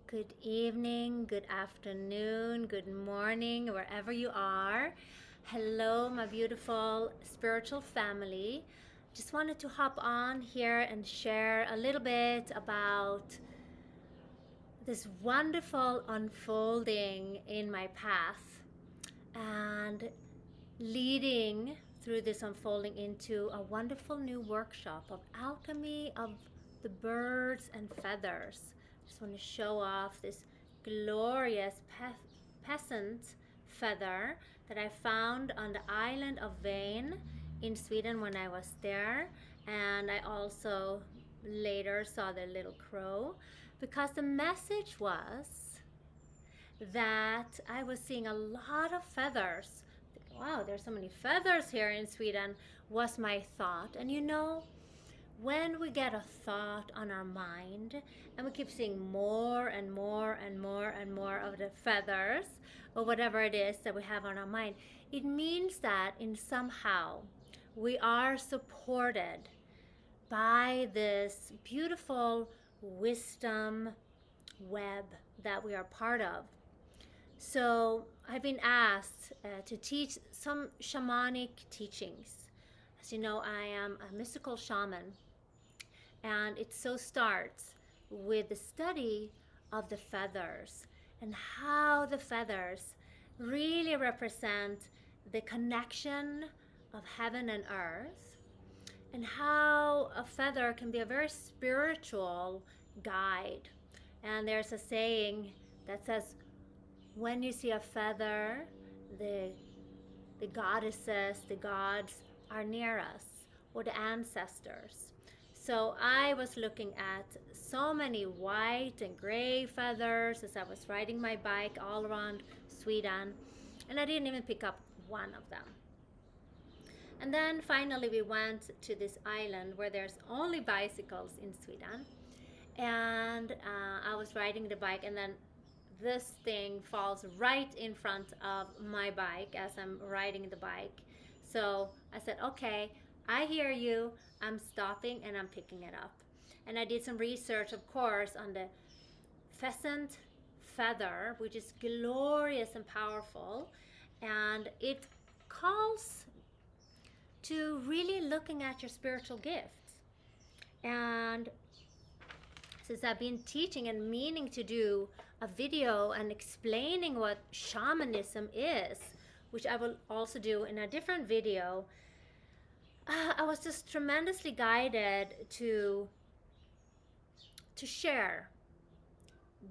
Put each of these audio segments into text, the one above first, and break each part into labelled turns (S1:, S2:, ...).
S1: Good evening, good afternoon, good morning, wherever you are. Hello, my beautiful spiritual family. Just wanted to hop on here and share a little bit about this wonderful unfolding in my path and leading through this unfolding into a wonderful new workshop of alchemy of the birds and feathers. Just want to show off this glorious peasant feather that I found on the island of Vane in Sweden when I was there, and I also later saw the little crow, because the message was that I was seeing a lot of feathers. Wow, there's so many feathers here in Sweden, was my thought. And when we get a thought on our mind and we keep seeing more and more and more and more of the feathers or whatever it is that we have on our mind, it means that in somehow we are supported by this beautiful wisdom web that we are part of. So I've been asked to teach some shamanic teachings. As you know, I am a mystical shaman, and it so starts with the study of the feathers and how the feathers really represent the connection of heaven and earth, and how a feather can be a very spiritual guide. And there's a saying that says, when you see a feather, the goddesses, the gods are near us, or the ancestors. So I was looking at so many white and gray feathers as I was riding my bike all around Sweden, and I didn't even pick up one of them. And then finally we went to this island where there's only bicycles in Sweden, and I was riding the bike, and then this thing falls right in front of my bike as I'm riding the bike. So I said, okay, I hear you, I'm stopping and I'm picking it up. And I did some research, of course, on the pheasant feather, which is glorious and powerful, and it calls to really looking at your spiritual gifts. And since I've been teaching and meaning to do a video and explaining what shamanism is, which I will also do in a different video, I was just tremendously guided to share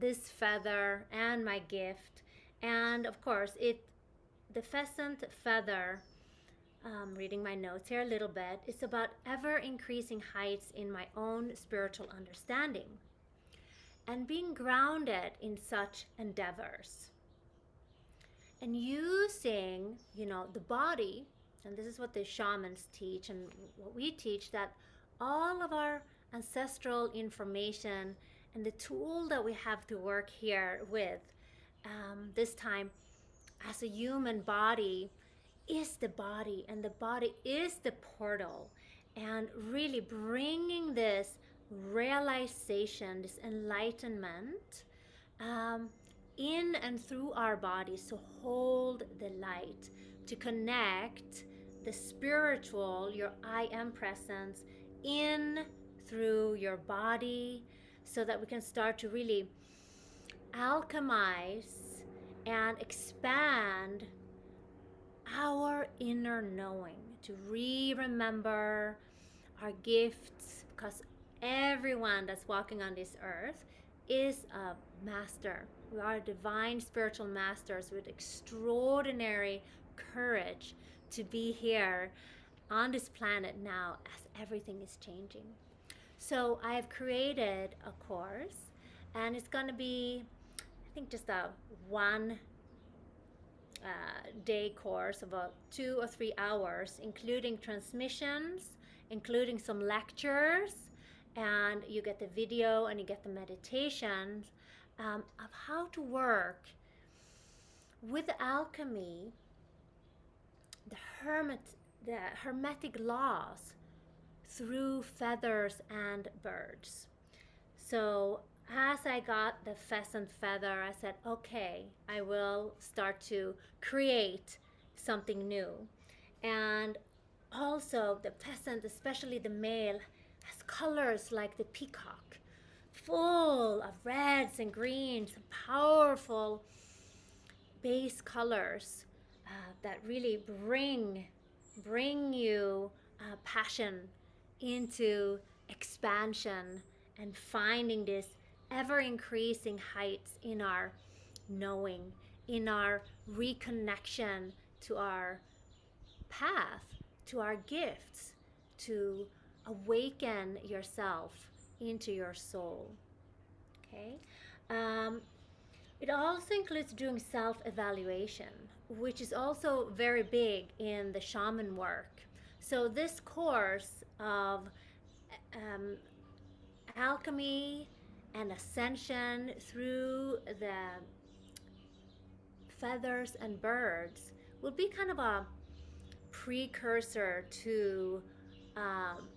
S1: this feather and my gift. And of course, the pheasant feather, reading my notes here a little bit, it's about ever increasing heights in my own spiritual understanding and being grounded in such endeavors. And using, the body, and this is what the shamans teach and what we teach, that all of our ancestral information and the tool that we have to work here with this time as a human body is the body, and the body is the portal, and really bringing this realization, this enlightenment in and through our bodies to hold the light, to connect the spiritual, your I am presence, in through your body, so that we can start to really alchemize and expand our inner knowing, to remember our gifts, because everyone that's walking on this earth is a master. We are divine spiritual masters with extraordinary courage to be here on this planet now as everything is changing. So I have created a course, and it's going to be, I think, just a one day course, about 2 or 3 hours, including transmissions, including some lectures, and you get the video and you get the meditations of how to work with the alchemy, the hermetic laws through feathers and birds. So as I got the pheasant feather, I said, okay, I will start to create something new. And also, the pheasant, especially the male, has colors like the peacock, full of reds and greens, powerful base colors that really bring you passion into expansion and finding this ever increasing heights in our knowing, in our reconnection to our path, to our gifts, to awaken yourself into your soul. Okay. Um, it also includes doing self evaluation, which is also very big in the shaman work. So, this course of um, alchemy and ascension through the feathers and birds will be kind of a precursor to um,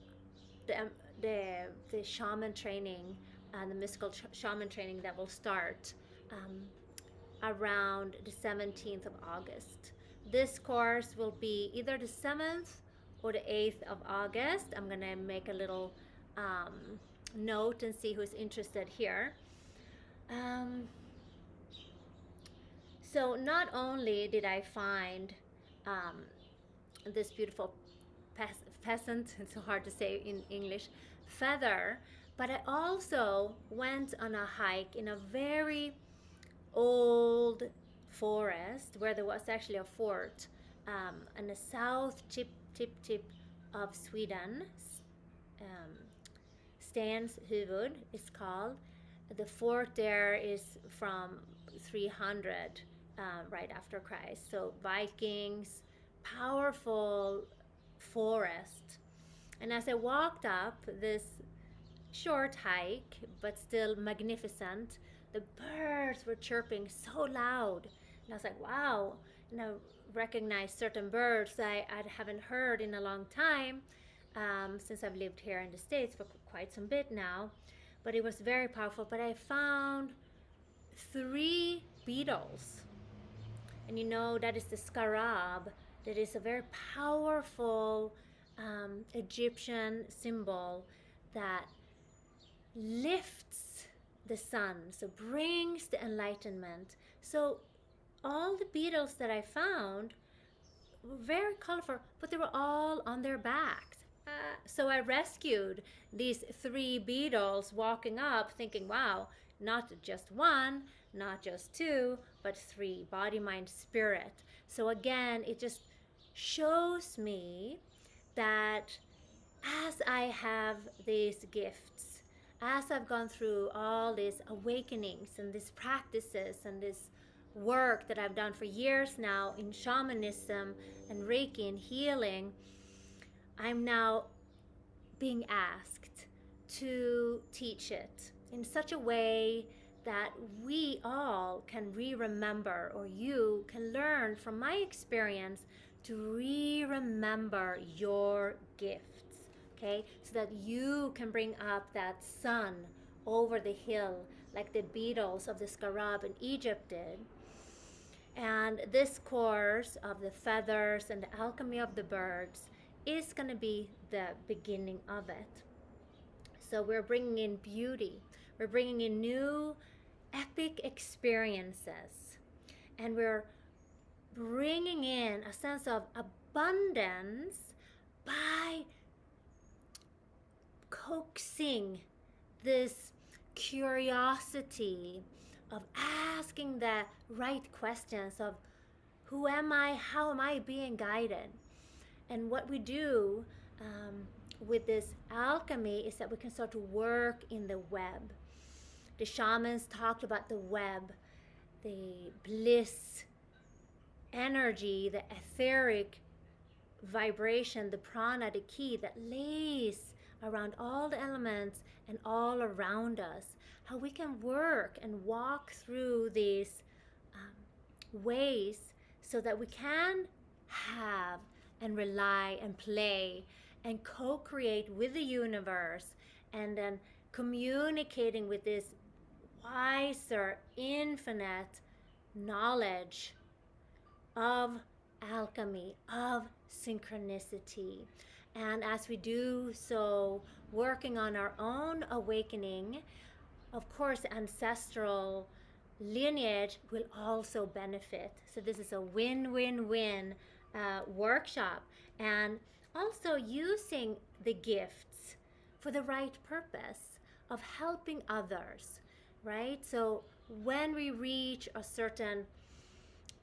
S1: the, the shaman training and the mystical shaman training that will start around the 17th of August. This course will be either the 7th or the 8th of August. I'm going to make a little note and see who's interested here. Um, so not only did I find this beautiful pheasant, it's so hard to say in English, feather, but I also went on a hike in a very old forest where there was actually a fort on the south tip of Sweden. Um, Stenshuvud is called. The fort there is from 300 right after Christ. So Vikings, powerful forest. And as I walked up this short hike, but still magnificent, the birds were chirping so loud. And I was like, wow. And I recognized certain birds I haven't heard in a long time since I've lived here in the States for quite some bit now. But it was very powerful. But I found 3 beetles. And you know, that is the scarab. That is a very powerful Egyptian symbol that lifts the sun, so brings the enlightenment. So all the beetles that I found were very colorful, but they were all on their backs. So I rescued these 3 beetles walking up thinking, wow, not just one, not just 2, but 3, body, mind, spirit. So again, it just shows me that as I have these gifts, as I've gone through all these awakenings and these practices and this work that I've done for years now in shamanism and Reiki and healing, I'm now being asked to teach it in such a way that we all can re-remember, or you can learn from my experience to re-remember your gifts, okay? So that you can bring up that sun over the hill like the beetles of the scarab in Egypt did. And this course of the feathers and the alchemy of the birds is going to be the beginning of it. So we're bringing in beauty. We're bringing in new epic experiences. And we're bringing in a sense of abundance by coaxing this curiosity of asking the right questions of who am I, how am I being guided. And what we do with this alchemy is that we can start to work in the web. The shamans talked about the web, the bliss energy, the etheric vibration, the prana, the ki that lays around all the elements and all around us. How we can work and walk through these ways so that we can have and rely and play and co-create with the universe, and then communicating with this wiser, infinite knowledge of alchemy, of synchronicity. And as we do so, working on our own awakening, of course, ancestral lineage will also benefit. So, this is a win win win workshop. And also using the gifts for the right purpose of helping others, right? So, when we reach a certain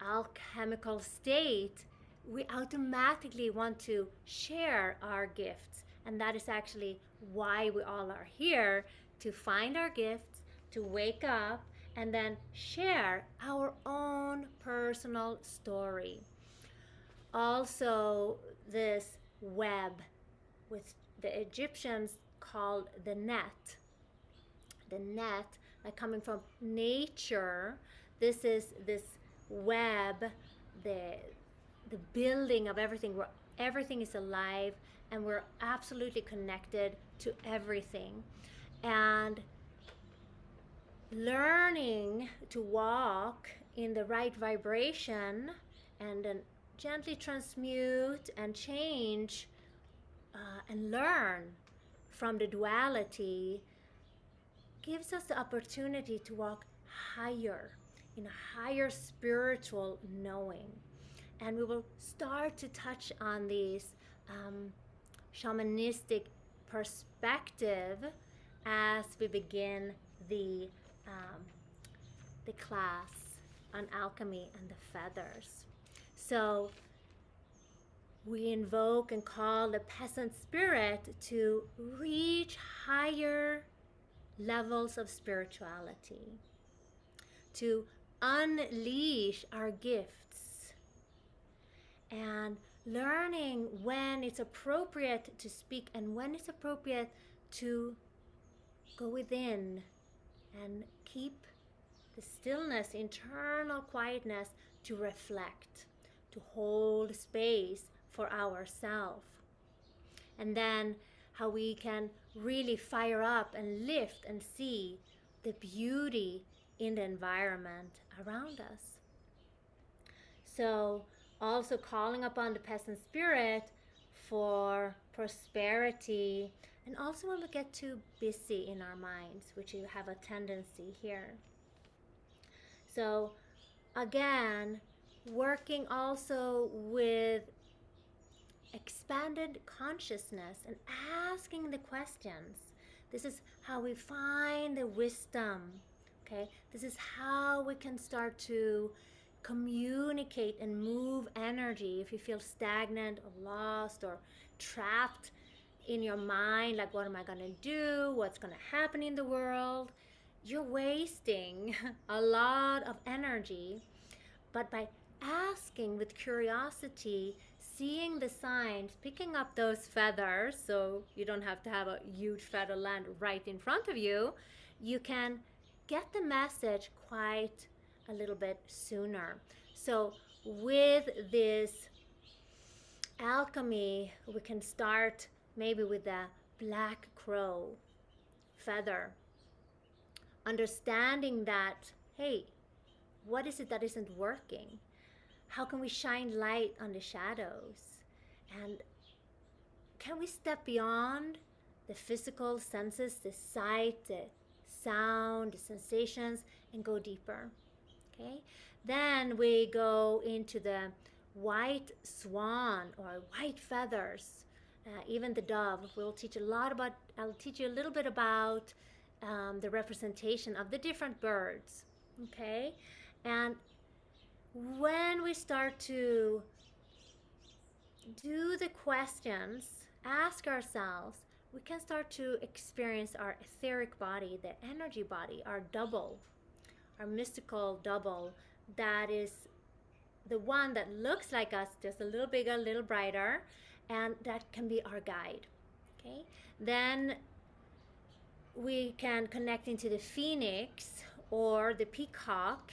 S1: alchemical state, we automatically want to share our gifts. And that is actually why we all are here, to find our gifts, to wake up, and then share our own personal story. Also, this web, with the Egyptians called the net, like coming from nature. This is this web, the the building of everything, where everything is alive and we're absolutely connected to everything. And learning to walk in the right vibration and then gently transmute and change and learn from the duality gives us the opportunity to walk higher, in a higher spiritual knowing. And we will start to touch on these shamanistic perspective as we begin the um, the class on alchemy and the feathers. So we invoke and call the peasant spirit to reach higher levels of spirituality, to unleash our gifts, and learning when it's appropriate to speak and when it's appropriate to go within and keep the stillness, internal quietness, to reflect, to hold space for ourselves. And then how we can really fire up and lift and see the beauty in the environment around us. So, also calling upon the peasant spirit for prosperity, and also when we get too busy in our minds, which you have a tendency here. So, again, working also with expanded consciousness and asking the questions. This is how we find the wisdom. Okay, this is how we can start to communicate and move energy. If you feel stagnant or lost or trapped in your mind, like, what am I going to do? What's going to happen in the world? You're wasting a lot of energy. But by asking with curiosity, seeing the signs, picking up those feathers, so you don't have to have a huge feather land right in front of you, you can get the message quite a little bit sooner. So with this alchemy, we can start maybe with the black crow feather, understanding that, hey, what is it that isn't working? How can we shine light on the shadows? And can we step beyond the physical senses, the sight, the sound, the sensations, and go deeper? Okay? Then we go into the white swan or white feathers, even the dove. I'll teach you a little bit about the representation of the different birds. Okay? And when we start to do the questions, ask ourselves, we can start to experience our etheric body, the energy body, our double, our mystical double, that is the one that looks like us, just a little bigger, a little brighter, and that can be our guide. Okay? Then we can connect into the phoenix or the peacock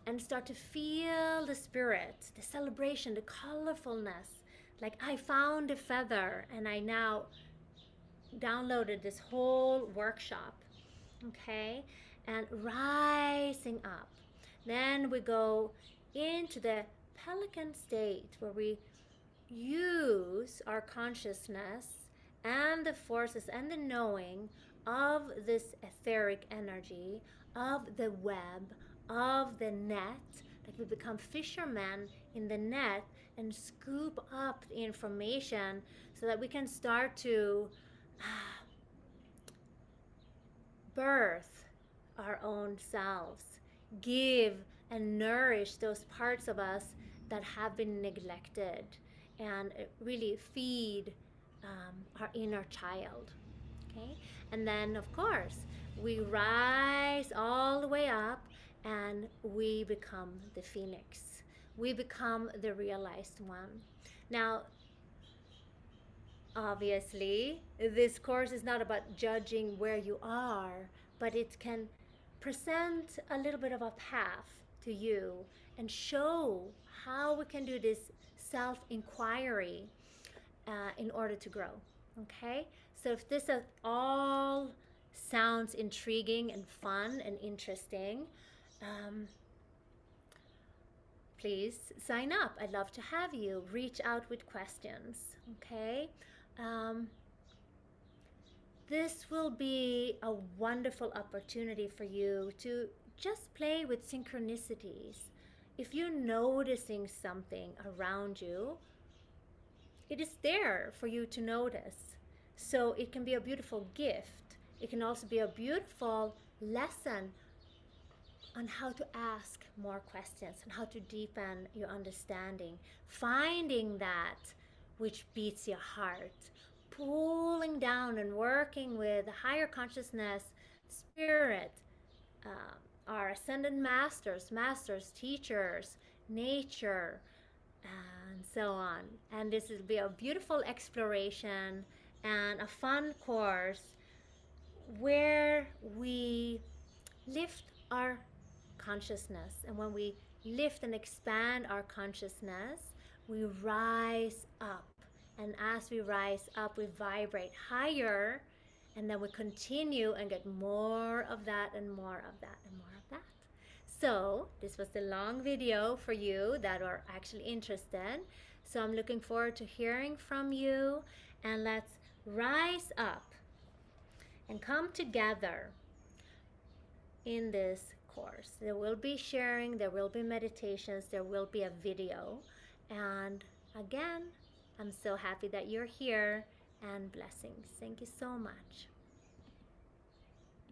S1: and start to feel the spirit, the celebration, the colorfulness. Like, I found a feather and I now downloaded this whole workshop. okay, and rising up. Then we go into the pelican state where we use our consciousness and the forces and the knowing of this etheric energy, of the web, of the net, like we become fishermen in the net and scoop up the information so that we can start to birth our own selves, give and nourish those parts of us that have been neglected, and really feed our inner child. Okay, and then of course we rise all the way up and we become the phoenix. We become the realized one. Now, obviously, this course is not about judging where you are, but it can present a little bit of a path to you and show how we can do this self inquiry in order to grow. Okay? So, if this all sounds intriguing and fun and interesting, please sign up. I'd love to have you. Reach out with questions. Okay? Um, this will be a wonderful opportunity for you to just play with synchronicities. If you're noticing something around you, it is there for you to notice. So it can be a beautiful gift. It can also be a beautiful lesson on how to ask more questions and how to deepen your understanding, finding that which beats your heart, pulling down and working with higher consciousness, spirit, our ascended masters, teachers, nature, and so on. And this will be a beautiful exploration and a fun course where we lift our consciousness. And when we lift and expand our consciousness, we rise up. And as we rise up, we vibrate higher. And then we continue and get more of that and more of that and more of that. So this was the long video for you that are actually interested. So I'm looking forward to hearing from you. And let's rise up and come together in this course. There will be sharing, there will be meditations, there will be a video. And again, I'm so happy that you're here, and blessings. Thank you so much.